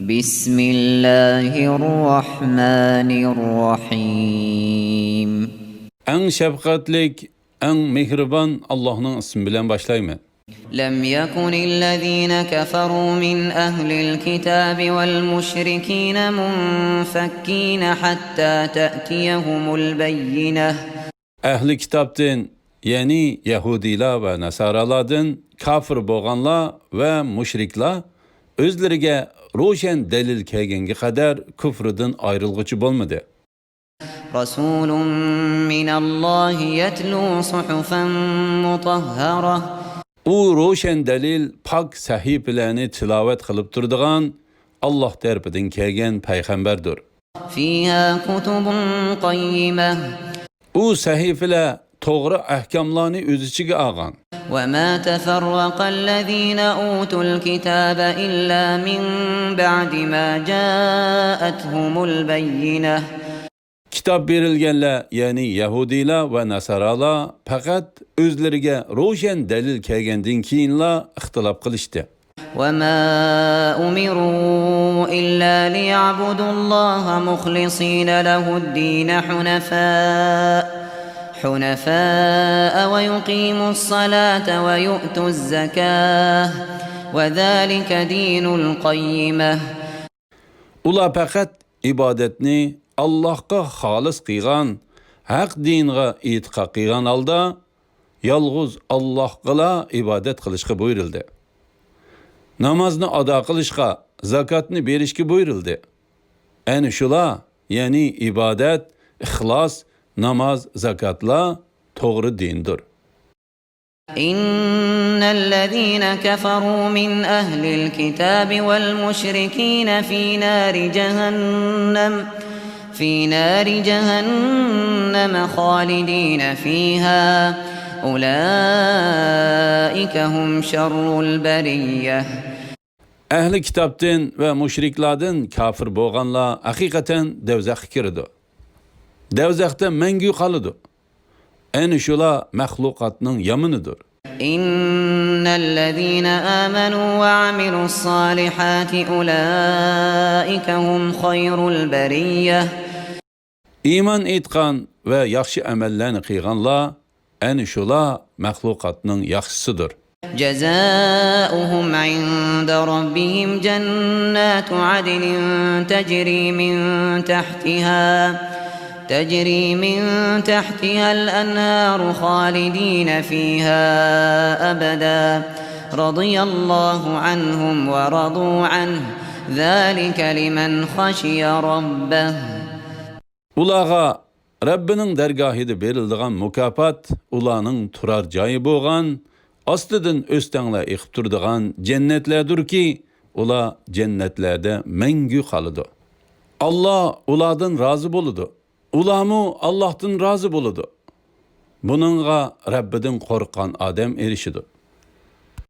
بسم الله الرحمن الرحيم. En şefkatlik, en mehriban Allah'ın ismi bilen başlayman. لم يكن الذين كفروا من أهل الكتاب والمشركين منفكين حتى تأتيهم البينة. Ehli kitaptın, yani Yahudiler ve Nasaralardan kafir boğanlar ve müşrikler özlerine roşen delil kelgenge kadar küfrüden ayrılgıcı olmadı. رسول من الله يتلو صحفا مطهرة. O roşen delil pak sahifelerini tilavet kılıp durduğun Allah tarafından kelgen peygamberdir. فيها كتب قيمة. O sahifeler doğru ahkamlarını öz içine algan. وما تفرق الذين أوتوا الكتاب إلا من بعد ما جاءتهم البينة. Kitap verilgenler, yani Yahudiler ve Nasaralar fakat özlerine roşen delil kelgenden keyinla ihtilaf kılıştı. وما أمروا إلا ليعبدوا الله مخلصين له الدين حنفاء ويقيموا الصلاة ويؤتوا الزكاة وذلك دين القيمة. Ular fakat ibadetini Allah'a halis qilgan, haq dinga itiqad qilgan holda yolg'iz Allohga ibodat qilishga buyurildi. Namozni ado qilishga, zakotni berishga buyurildi. Ana shular, ya'ni ibodat, ixlos, namoz, zakotlar to'g'ri dindir. إن الذين كفروا من أهل الكتاب والمشركين في نار جهنم خالدين فيها أولئك هم شر البرية. Ehli kitaptan ve müşriklardan kafir boğanlar hakikaten devzakha kirdi. Devzakda mengü kalıdı. En şula mahlukatının yaminidir. إن الذين آمنوا وعملوا الصالحات أولئك هم خير البرية. İman etkan ve yaxşı əməllərini qıyğanlar en şula mahlukatının yaxşısıdır. جزاؤهم عند ربهم جنات عدن تجري من تحتها الأنهار خالدين فيها أبدا رضي الله عنهم ورضوا عنه ذلك لمن خشي ربه. Ulağa Rabbinin dergahida berildiğin mükafat, ulanın turar jayı boğan, astıdın östänle iqib turdiğan cennetlerdir ki, ula cennetlerde mengü kalıdı. Allah ulardan razı boludu. Ulamı Allah'tan razı boludu. Bununla Rabbiden korkan adam erişidi.